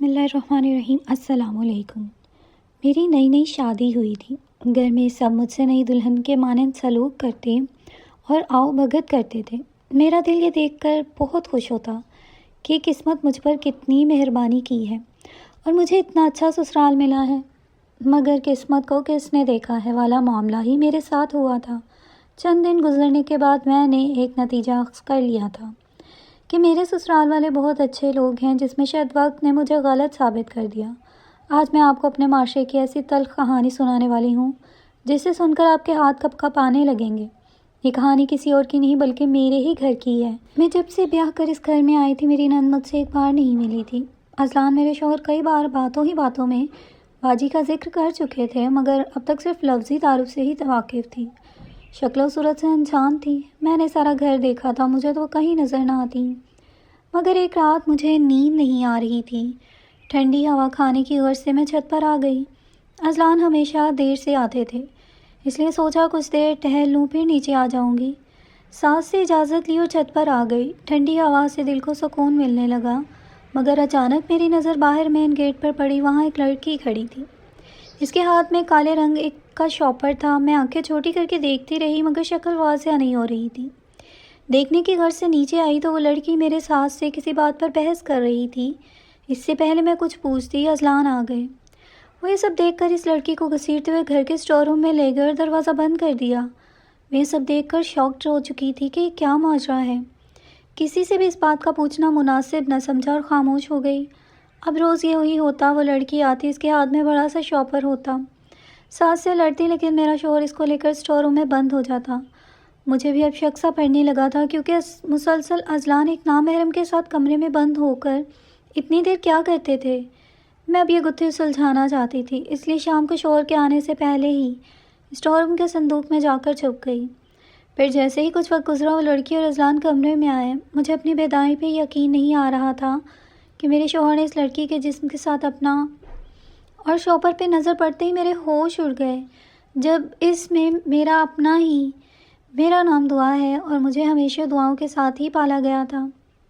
بسم اللہ الرحمن الرحیم۔ السلام علیکم۔ میری نئی نئی شادی ہوئی تھی۔ گھر میں سب مجھ سے نئی دلہن کے مانند سلوک کرتے اور آؤ بھگت کرتے تھے۔ میرا دل یہ دیکھ کر بہت خوش ہوتا کہ قسمت مجھ پر کتنی مہربانی کی ہے اور مجھے اتنا اچھا سسرال ملا ہے۔ مگر قسمت کو کس نے دیکھا ہے والا معاملہ ہی میرے ساتھ ہوا تھا۔ چند دن گزرنے کے بعد میں نے ایک نتیجہ اخذ کر لیا تھا کہ میرے سسرال والے بہت اچھے لوگ ہیں، جس میں شاید وقت نے مجھے غلط ثابت کر دیا۔ آج میں آپ کو اپنے معاشرے کی ایسی تلخ کہانی سنانے والی ہوں جسے سن کر آپ کے ہاتھ کپ کپ آنے لگیں گے۔ یہ کہانی کسی اور کی نہیں بلکہ میرے ہی گھر کی ہے۔ میں جب سے بیاہ کر اس گھر میں آئی تھی، میری نند مجھ سے ایک بار نہیں ملی تھی۔ اذلان میرے شوہر کئی بار باتوں میں باجی کا ذکر کر چکے تھے، مگر اب تک صرف لفظی تعارف سے ہی واقف تھی، شکل و صورت سے انجان تھی۔ میں نے سارا گھر دیکھا تھا، مجھے تو وہ کہیں نظر نہ آتی۔ مگر ایک رات مجھے نیند نہیں آ رہی تھی۔ ٹھنڈی ہوا کھانے کی غرض سے میں چھت پر آ گئی۔ اذلان ہمیشہ دیر سے آتے تھے، اس لیے سوچا کچھ دیر ٹہل لوں پھر نیچے آ جاؤں گی۔ ساس سے اجازت لی اور چھت پر آ گئی۔ ٹھنڈی ہوا سے دل کو سکون ملنے لگا، مگر اچانک میری نظر باہر مین گیٹ پر پڑی۔ وہاں ایک لڑکی کھڑی تھی، اس کے ہاتھ میں کالے رنگ کا شاپر تھا۔ میں آنکھیں چھوٹی کر کے دیکھتی رہی، مگر شکل واضح نہیں ہو رہی تھی۔ دیکھنے کی غرض سے نیچے آئی تو وہ لڑکی میرے ساس سے کسی بات پر بحث کر رہی تھی۔ اس سے پہلے میں کچھ پوچھتی، اذلان آ گئے۔ وہ یہ سب دیکھ کر اس لڑکی کو گھسیٹتے ہوئے گھر کے اسٹور روم میں لے گئے اور دروازہ بند کر دیا۔ میں یہ سب دیکھ کر شاکڈ ہو چکی تھی کہ یہ کیا ماجرا ہے۔ کسی سے بھی اس بات کا پوچھنا مناسب نہ سمجھا اور خاموش ہو گئی۔ اب روز یہی ہوتا، وہ لڑکی آتی، اس کے ہاتھ میں بڑا سا شاپر ہوتا، ساس سے لڑتی، لیکن میرا شوہر اس کو لے کر اسٹور روم میں بند ہو جاتا۔ مجھے بھی اب شک سا پڑنے لگا تھا، کیونکہ مسلسل اذلان ایک نامحرم کے ساتھ کمرے میں بند ہو کر اتنی دیر کیا کرتے تھے۔ میں اب یہ گتھی سلجھانا چاہتی تھی، اس لیے شام کو شوہر کے آنے سے پہلے ہی اسٹور روم کے صندوق میں جا کر چھپ گئی۔ پھر جیسے ہی کچھ وقت گزرا، وہ لڑکی اور اذلان کمرے میں آئے۔ مجھے اپنی بیداری پہ یقین نہیں آ رہا تھا کہ میرے شوہر نے اس لڑکی کے جسم کے ساتھ اپنا اور شوپر پہ نظر پڑتے ہی میرے ہوش اڑ گئے۔ جب اس میں میرا نام دعا ہے اور مجھے ہمیشہ دعاؤں کے ساتھ ہی پالا گیا تھا۔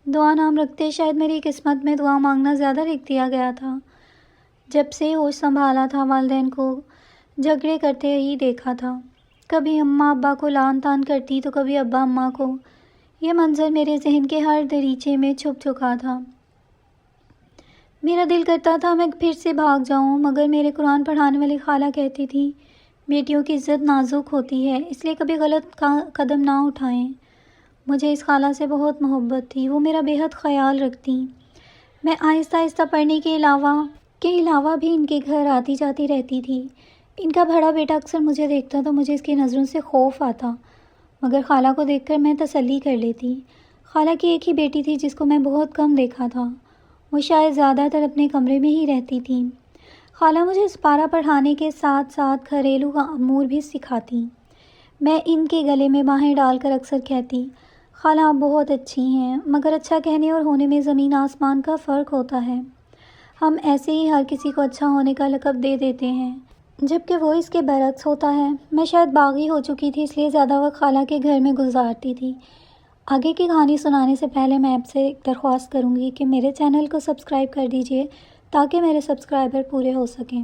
دعا نام رکھتے شاید میری قسمت میں دعا مانگنا زیادہ لکھ دیا گیا تھا۔ جب سے ہوش سنبھالا تھا، والدین کو جھگڑے کرتے ہی دیکھا تھا۔ کبھی اماں ابا کو لعن طعن کرتی تو کبھی ابا اماں کو۔ یہ منظر میرے ذہن کے ہر دریچے میں چھپ چکا تھا۔ میرا دل کرتا تھا میں پھر سے بھاگ جاؤں، مگر میرے قرآن پڑھانے والی خالہ کہتی تھی بیٹیوں کی عزت نازک ہوتی ہے، اس لیے کبھی غلط قدم نہ اٹھائیں۔ مجھے اس خالہ سے بہت محبت تھی، وہ میرا بے حد خیال رکھتی۔ میں آہستہ آہستہ پڑھنے کے علاوہ بھی ان کے گھر آتی جاتی رہتی تھی۔ ان کا بڑا بیٹا اکثر مجھے دیکھتا تو مجھے اس کی نظروں سے خوف آتا، مگر خالہ کو دیکھ کر میں تسلی کر لیتی۔ خالہ کی ایک ہی بیٹی تھی جس کو میں بہت کم دیکھا تھا، وہ شاید زیادہ تر اپنے کمرے میں ہی رہتی تھی۔ خالہ مجھے سپارہ پڑھانے کے ساتھ ساتھ گھریلو امور بھی سکھاتی۔ میں ان کے گلے میں باہیں ڈال کر اکثر کہتی، خالہ آپ بہت اچھی ہیں، مگر اچھا کہنے اور ہونے میں زمین آسمان کا فرق ہوتا ہے۔ ہم ایسے ہی ہر کسی کو اچھا ہونے کا لقب دے دیتے ہیں، جبکہ وہ اس کے برعکس ہوتا ہے۔ میں شاید باغی ہو چکی تھی، اس لیے زیادہ وقت خالہ کے گھر میں گزارتی تھی۔ آگے کی کہانی سنانے سے پہلے میں آپ سے ایک درخواست کروں گی کہ میرے چینل کو سبسکرائب کر دیجیے تاکہ میرے سبسکرائبر پورے ہو سکیں۔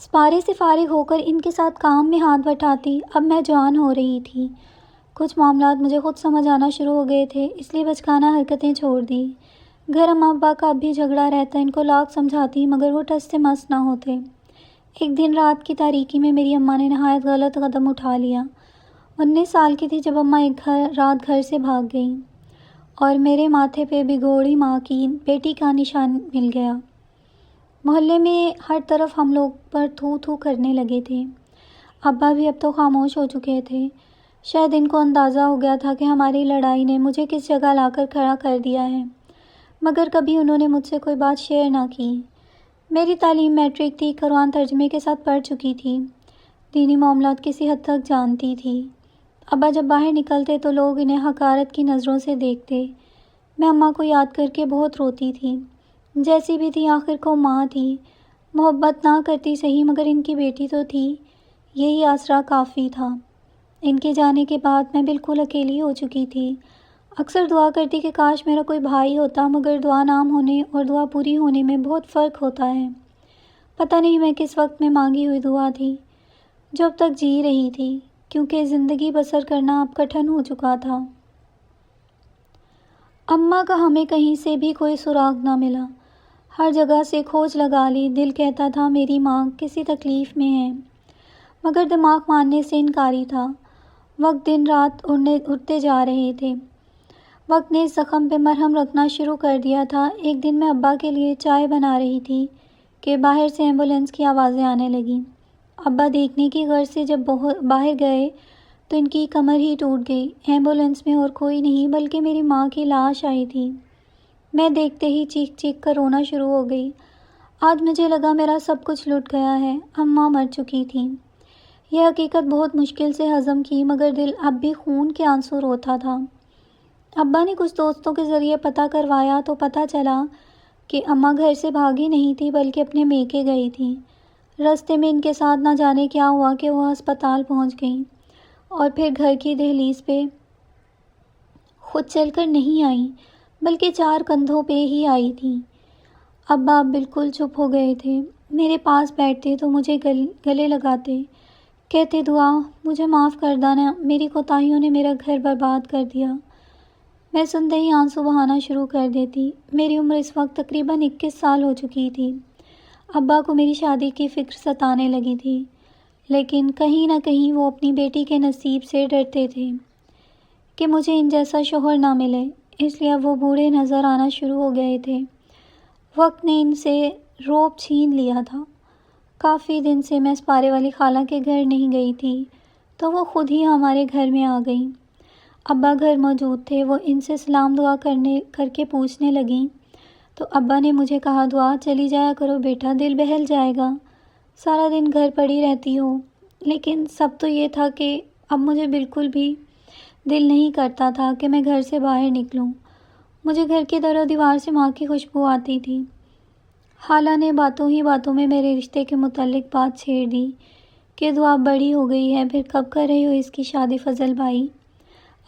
سپارے سے فارغ ہو کر ان کے ساتھ کام میں ہاتھ بٹاتی۔ اب میں جوان ہو رہی تھی، کچھ معاملات مجھے خود سمجھ آنا شروع ہو گئے تھے، اس لیے بچکانہ حرکتیں چھوڑ دی۔ گھر اماں ابا کا اب بھی جھگڑا رہتا، ان کو لاکھ سمجھاتی مگر وہ ٹس سے مس نہ ہوتے۔ ایک دن رات کی تاریکی میں میری اماں نے نہایت غلط قدم اٹھا لیا۔ 19 سال کی تھی جب اماں ایک رات گھر سے بھاگ گئیں اور میرے ماتھے پہ بگوڑی ماں کی بیٹی کا نشان مل گیا۔ محلے میں ہر طرف ہم لوگ پر تھو تھو کرنے لگے تھے۔ ابا بھی اب تو خاموش ہو چکے تھے، شاید ان کو اندازہ ہو گیا تھا کہ ہماری لڑائی نے مجھے کس جگہ لا کر کھڑا کر دیا ہے، مگر کبھی انہوں نے مجھ سے کوئی بات شیئر نہ کی۔ میری تعلیم میٹرک تھی، قرآن ترجمے کے ساتھ پڑھ چکی تھی، دینی معاملات کسی حد تک جانتی تھی۔ ابا جب باہر نکلتے تو لوگ انہیں حقارت کی نظروں سے دیکھتے۔ میں اماں کو یاد کر کے بہت روتی تھی۔ جیسی بھی تھی آخر کو ماں تھی، محبت نہ کرتی صحیح مگر ان کی بیٹی تو تھی، یہی آسرا کافی تھا۔ ان کے جانے کے بعد میں بالکل اکیلی ہو چکی تھی۔ اکثر دعا کرتی کہ کاش میرا کوئی بھائی ہوتا، مگر دعا نام ہونے اور دعا پوری ہونے میں بہت فرق ہوتا ہے۔ پتہ نہیں میں کس وقت میں مانگی ہوئی دعا تھی جو اب تک جی رہی تھی، کیونکہ زندگی بسر کرنا اب کٹھن ہو چکا تھا۔ اماں کا ہمیں کہیں سے بھی کوئی سراغ نہ ملا، ہر جگہ سے کھوج لگا لی، دل کہتا تھا میری ماں کسی تکلیف میں ہے، مگر دماغ ماننے سے انکاری تھا۔ وقت دن رات اڑتے جا رہے تھے، وقت نے اس زخم پہ مرہم رکھنا شروع کر دیا تھا۔ ایک دن میں ابا کے لیے چائے بنا رہی تھی کہ باہر سے ایمبولینس کی آوازیں آنے لگیں۔ ابا دیکھنے کی غرض سے جب باہر گئے تو ان کی کمر ہی ٹوٹ گئی۔ ایمبولینس میں اور کوئی نہیں بلکہ میری ماں کی لاش آئی تھی۔ میں دیکھتے ہی چیخ چیخ کر رونا شروع ہو گئی۔ آج مجھے لگا میرا سب کچھ لٹ گیا ہے، اماں مر چکی تھیں۔ یہ حقیقت بہت مشکل سے ہضم کی، مگر دل اب بھی خون کے آنسو روتا تھا۔ ابا نے کچھ دوستوں کے ذریعے پتہ کروایا تو پتہ چلا کہ اماں گھر سے بھاگی نہیں تھی بلکہ اپنے میکے گئی تھی۔ راستے میں ان کے ساتھ نہ جانے کیا ہوا کہ وہ ہسپتال پہنچ گئیں اور پھر گھر کی دہلیز پہ خود چل کر نہیں آئیں بلکہ 4 کندھوں پہ ہی آئی تھیں۔ ابا بالکل چپ ہو گئے تھے، میرے پاس بیٹھتے تو مجھے گلے لگاتے، کہتے دعا مجھے معاف کر دینا، میری کوتاہیوں نے میرا گھر برباد کر دیا۔ میں سنتے ہی آنسو بہانا شروع کر دیتی۔ میری عمر اس وقت تقریباً 21 سال ہو چکی تھی۔ ابا کو میری شادی کی فکر ستانے لگی تھی، لیکن کہیں نہ کہیں وہ اپنی بیٹی کے نصیب سے ڈرتے تھے کہ مجھے ان جیسا شوہر نہ ملے، اس لیے اب وہ بوڑھے نظر آنا شروع ہو گئے تھے۔ وقت نے ان سے روب چھین لیا تھا۔ کافی دن سے میں اسپارے والی خالہ کے گھر نہیں گئی تھی تو وہ خود ہی ہمارے گھر میں آ گئیں۔ ابا گھر موجود تھے، وہ ان سے سلام دعا کر کے پوچھنے لگیں تو ابا نے مجھے کہا دعا چلی جایا کرو بیٹا، دل بہل جائے گا، سارا دن گھر پڑی رہتی ہو۔ لیکن سب تو یہ تھا کہ اب مجھے بالکل بھی دل نہیں کرتا تھا کہ میں گھر سے باہر نکلوں۔ مجھے گھر کے در و دیوار سے ماں کی خوشبو آتی تھی۔ خالہ نے باتوں ہی باتوں میں میرے رشتے کے متعلق بات چھیڑ دی کہ دعا بڑی ہو گئی ہے، پھر کب کر رہے ہو اس کی شادی فضل بھائی؟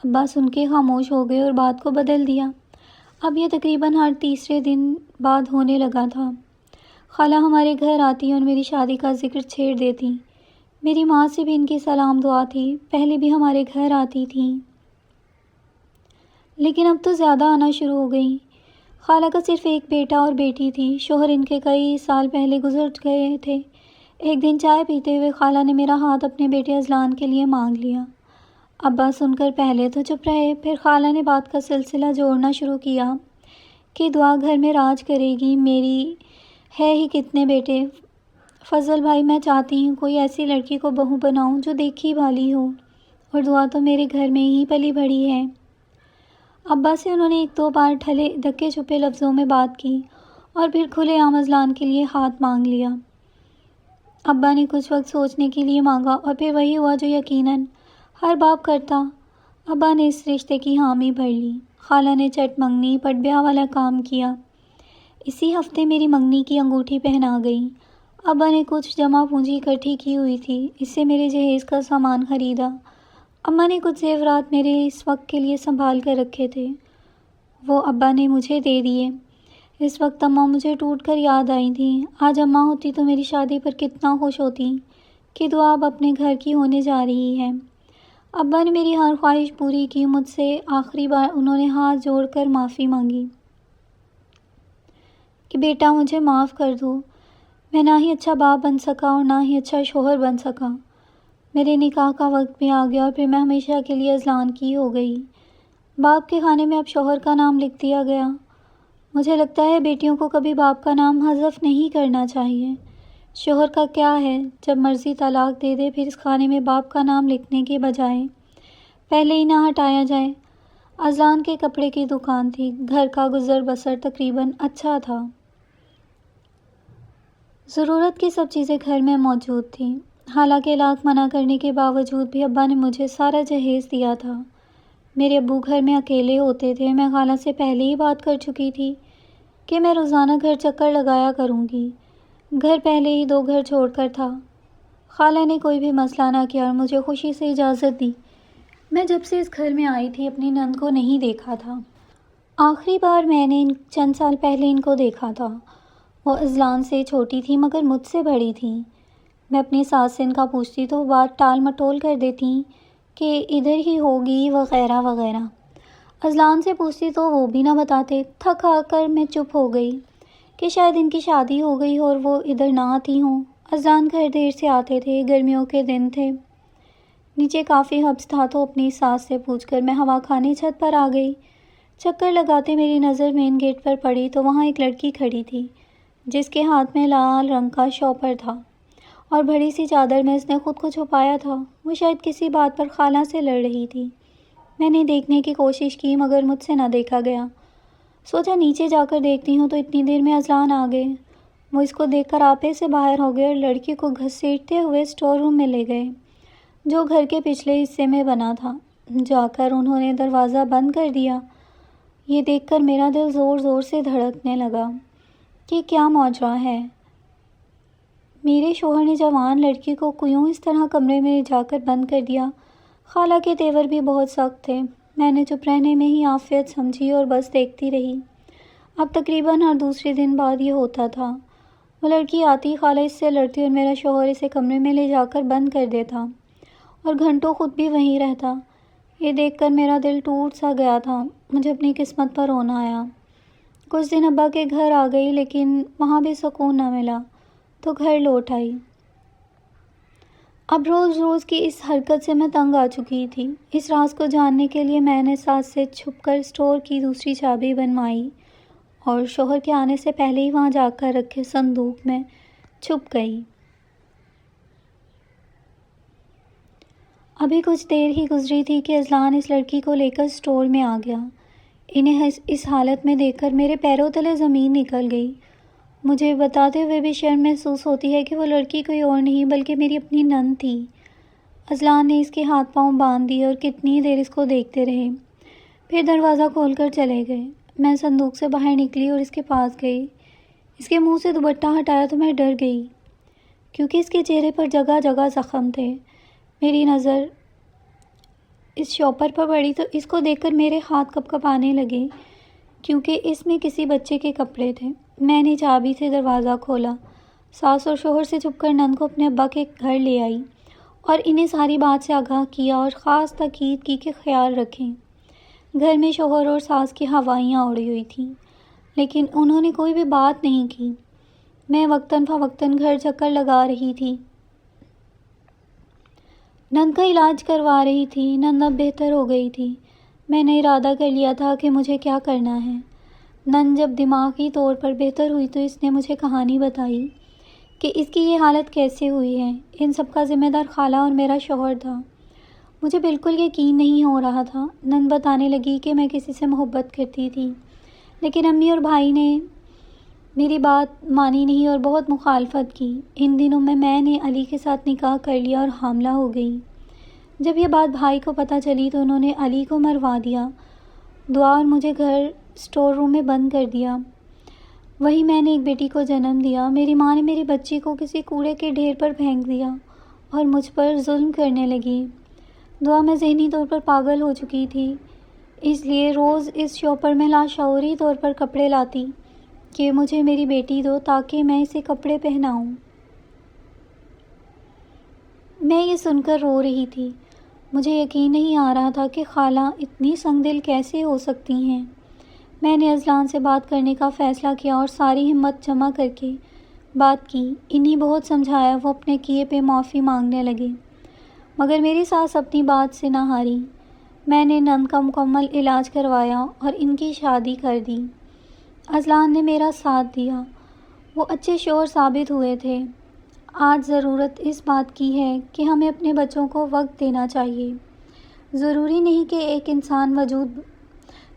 ابا سن کے خاموش ہو گئے اور بات کو بدل دیا۔ اب یہ تقریباً ہر تیسرے دن بعد ہونے لگا تھا۔ خالہ ہمارے گھر آتی اور میری شادی کا ذکر چھیڑ دیتی۔ میری ماں سے بھی ان کی سلام دعا تھی، پہلے بھی ہمارے گھر آتی تھیں، لیکن اب تو زیادہ آنا شروع ہو گئی۔ خالہ کا صرف ایک بیٹا اور بیٹی تھی، شوہر ان کے کئی سال پہلے گزر گئے تھے۔ ایک دن چائے پیتے ہوئے خالہ نے میرا ہاتھ اپنے بیٹے اذلان کے لیے مانگ لیا۔ ابا سن کر پہلے تو چپ رہے، پھر خالہ نے بات کا سلسلہ جوڑنا شروع کیا کہ دعا گھر میں راج کرے گی، میری ہے ہی کتنے بیٹے، فضل بھائی میں چاہتی ہوں کوئی ایسی لڑکی کو بہو بناؤں جو دیکھی بھالی ہو، اور دعا تو میرے گھر میں ہی پلی بڑھی ہے۔ ابا سے انہوں نے 1-2 بار ڈھکے چھپے لفظوں میں بات کی اور پھر کھلے عام اذلان کے لیے ہاتھ مانگ لیا۔ ابا نے کچھ وقت سوچنے کے لیے مانگا اور پھر وہی ہوا جو یقیناً ہر باپ کرتا۔ ابا نے اس رشتے کی حامی بھر لی۔ خالہ نے چٹ منگنی پٹ بیاہ والا کام کیا۔ اسی ہفتے میری منگنی کی انگوٹھی پہنا گئی۔ ابا نے کچھ جمع پونجی اکٹھی کی ہوئی تھی، اس سے میرے جہیز کا سامان خریدا۔ اماں نے کچھ زیورات میرے اس وقت کے لیے سنبھال کر رکھے تھے، وہ ابا نے مجھے دے دیے۔ اس وقت اماں مجھے ٹوٹ کر یاد آئی تھیں۔ آج اماں ہوتی تو میری شادی پر کتنا خوش ہوتی کہ دعا اب اپنے گھر کی ہونے جا رہی ہے۔ ابا نے میری ہر خواہش پوری کی، مجھ سے آخری بار انہوں نے ہاتھ جوڑ کر معافی مانگی کہ بیٹا مجھے معاف کر دو، میں نہ ہی اچھا باپ بن سکا اور نہ ہی اچھا شوہر بن سکا۔ میرے نکاح کا وقت بھی آ گیا اور پھر میں ہمیشہ کے لیے اذلان کی ہو گئی۔ باپ کے کھانے میں اب شوہر کا نام لکھ دیا گیا۔ مجھے لگتا ہے بیٹیوں کو کبھی باپ کا نام حذف نہیں کرنا چاہیے۔ شوہر کا کیا ہے، جب مرضی طلاق دے دے، پھر اس کھانے میں باپ کا نام لکھنے کے بجائے پہلے ہی نہ ہٹایا جائے۔ اذلان کے کپڑے کی دکان تھی، گھر کا گزر بسر تقریباً اچھا تھا۔ ضرورت کی سب چیزیں گھر میں موجود تھیں۔ حالانکہ لاکھ منع کرنے کے باوجود بھی ابا نے مجھے سارا جہیز دیا تھا۔ میرے ابو گھر میں اکیلے ہوتے تھے۔ میں خالہ سے پہلے ہی بات کر چکی تھی کہ میں روزانہ گھر چکر لگایا کروں گی۔ گھر پہلے ہی 2 گھر چھوڑ کر تھا۔ خالہ نے کوئی بھی مسئلہ نہ کیا اور مجھے خوشی سے اجازت دی۔ میں جب سے اس گھر میں آئی تھی اپنی نند کو نہیں دیکھا تھا۔ آخری بار میں نے چند سال پہلے ان کو دیکھا تھا۔ وہ اذلان سے چھوٹی تھی مگر مجھ سے بڑی تھیں۔ میں اپنی ساس سے ان کا پوچھتی تو وہ بات ٹال مٹول کر دیتی کہ ادھر ہی ہوگی وغیرہ وغیرہ۔ اذلان سے پوچھتی تو وہ بھی نہ بتاتے۔ تھک آ کر میں چپ ہو گئی کہ شاید ان کی شادی ہو گئی اور وہ ادھر نہ آتی ہوں۔ اذلان گھر دیر سے آتے تھے، گرمیوں کے دن تھے، نیچے کافی حبس تھا تو اپنی ساس سے پوچھ کر میں ہوا کھانے چھت پر آ گئی۔ چکر لگاتے میری نظر مین گیٹ پر پڑی تو وہاں ایک لڑکی کھڑی تھی جس کے ہاتھ میں لال رنگ کا شاپر تھا اور بڑی سی چادر میں اس نے خود کو چھپایا تھا۔ وہ شاید کسی بات پر خالہ سے لڑ رہی تھی۔ میں نے دیکھنے کی کوشش کی مگر مجھ سے نہ دیکھا گیا۔ سوچا نیچے جا کر دیکھتی ہوں تو اتنی دیر میں اذلان آ گئے۔ وہ اس کو دیکھ کر آپے سے باہر ہو گئے اور لڑکی کو گھسیٹتے ہوئے اسٹور روم میں لے گئے جو گھر کے پچھلے حصے میں بنا تھا۔ جا کر انہوں نے دروازہ بند کر دیا۔ یہ دیکھ کر میرا دل زور زور سے دھڑکنے لگا کہ کیا ماجرا ہے۔ میرے شوہر نے جوان لڑکی کو کیوں اس طرح کمرے میں جا کر بند کر دیا؟ خالہ کے تیور بھی بہت سخت تھے۔ میں نے چپ رہنے میں ہی عافیت سمجھی اور بس دیکھتی رہی۔ اب تقریباً ہر دوسرے دن بعد یہ ہوتا تھا۔ وہ لڑکی آتی، خالہ اس سے لڑتی اور میرا شوہر اسے کمرے میں لے جا کر بند کر دیتا اور گھنٹوں خود بھی وہیں رہتا۔ یہ دیکھ کر میرا دل ٹوٹ سا گیا تھا۔ مجھے اپنی قسمت پر رونا آیا۔ کچھ دن ابا کے گھر آ گئی لیکن وہاں بھی سکون نہ ملا تو گھر لوٹ آئی۔ اب روز روز کی اس حرکت سے میں تنگ آ چکی تھی۔ اس راز کو جاننے کے لیے میں نے ساس سے چھپ کر اسٹور کی دوسری چابی بنوائی اور شوہر کے آنے سے پہلے ہی وہاں جا کر رکھے صندوق میں چھپ گئی۔ ابھی کچھ دیر ہی گزری تھی کہ اذلان اس لڑکی کو لے کر اسٹور میں آ گیا۔ انہیں اس حالت میں دیکھ کر میرے پیروں تلے زمین نکل گئی۔ مجھے بتاتے ہوئے بھی شرم محسوس ہوتی ہے کہ وہ لڑکی کوئی اور نہیں بلکہ میری اپنی نند تھی۔ اذلان نے اس کے ہاتھ پاؤں باندھ دیے اور کتنی دیر اس کو دیکھتے رہے، پھر دروازہ کھول کر چلے گئے۔ میں صندوق سے باہر نکلی اور اس کے پاس گئی۔ اس کے منہ سے دوپٹہ ہٹایا تو میں ڈر گئی کیونکہ اس کے چہرے پر جگہ جگہ زخم تھے۔ میری نظر اس شاپر پر پڑی تو اس کو دیکھ کر میرے ہاتھ کپ کپانے لگے کیونکہ اس میں کسی بچے کے کپڑے تھے۔ میں نے چابی سے دروازہ کھولا، ساس اور شوہر سے چھپ کر نند کو اپنے ابا کے گھر لے آئی اور انہیں ساری بات سے آگاہ کیا اور خاص تاکید کی کہ خیال رکھیں۔ گھر میں شوہر اور ساس کی ہوائیاں اڑی ہوئی تھیں لیکن انہوں نے کوئی بھی بات نہیں کی۔ میں وقتاً فوقتاً گھر چکر لگا رہی تھی، نند کا علاج کروا رہی تھی۔ نند اب بہتر ہو گئی تھی۔ میں نے ارادہ کر لیا تھا کہ مجھے کیا کرنا ہے۔ نند جب دماغی طور پر بہتر ہوئی تو اس نے مجھے کہانی بتائی کہ اس کی یہ حالت کیسے ہوئی ہے۔ ان سب کا ذمہ دار خالہ اور میرا شوہر تھا۔ مجھے بالکل یقین نہیں ہو رہا تھا۔ نند بتانے لگی کہ میں کسی سے محبت کرتی تھی لیکن امی اور بھائی نے میری بات مانی نہیں اور بہت مخالفت کی۔ ان دنوں میں نے علی کے ساتھ نکاح کر لیا اور حاملہ ہو گئی۔ جب یہ بات بھائی کو پتہ چلی تو انہوں نے علی کو مروا دیا، دعا اور مجھے گھر اسٹور روم میں بند کر دیا۔ وہی میں نے ایک بیٹی کو جنم دیا۔ میری ماں نے میری بچی کو کسی کوڑے کے ڈھیر پر پھینک دیا اور مجھ پر ظلم کرنے لگی۔ دعا میں ذہنی طور پر پاگل ہو چکی تھی، اس لیے روز اس شاپر میں لاشعوری طور پر کپڑے لاتی کہ مجھے میری بیٹی دو تاکہ میں اسے کپڑے پہناؤں۔ میں یہ سن کر رو رہی تھی۔ مجھے یقین نہیں آ رہا تھا کہ خالہ اتنی سنگ دل کیسے ہو سکتی ہیں۔ میں نے اذلان سے بات کرنے کا فیصلہ کیا اور ساری ہمت جمع کر کے بات کی۔ انہیں بہت سمجھایا، وہ اپنے کیے پہ معافی مانگنے لگے مگر میری ساس اپنی بات سے نہ ہاری۔ میں نے نند کا مکمل علاج کروایا اور ان کی شادی کر دی۔ اذلان نے میرا ساتھ دیا، وہ اچھے شوہر ثابت ہوئے تھے۔ آج ضرورت اس بات کی ہے کہ ہمیں اپنے بچوں کو وقت دینا چاہیے۔ ضروری نہیں کہ ایک انسان وجود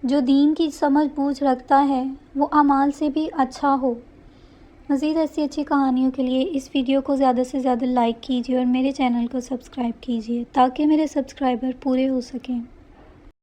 جو دین کی سمجھ بوجھ رکھتا ہے وہ اعمال سے بھی اچھا ہو۔ مزید ایسی اچھی کہانیوں کے لیے اس ویڈیو کو زیادہ سے زیادہ لائک کیجیے اور میرے چینل کو سبسکرائب کیجیے تاکہ میرے سبسکرائبر پورے ہو سکیں۔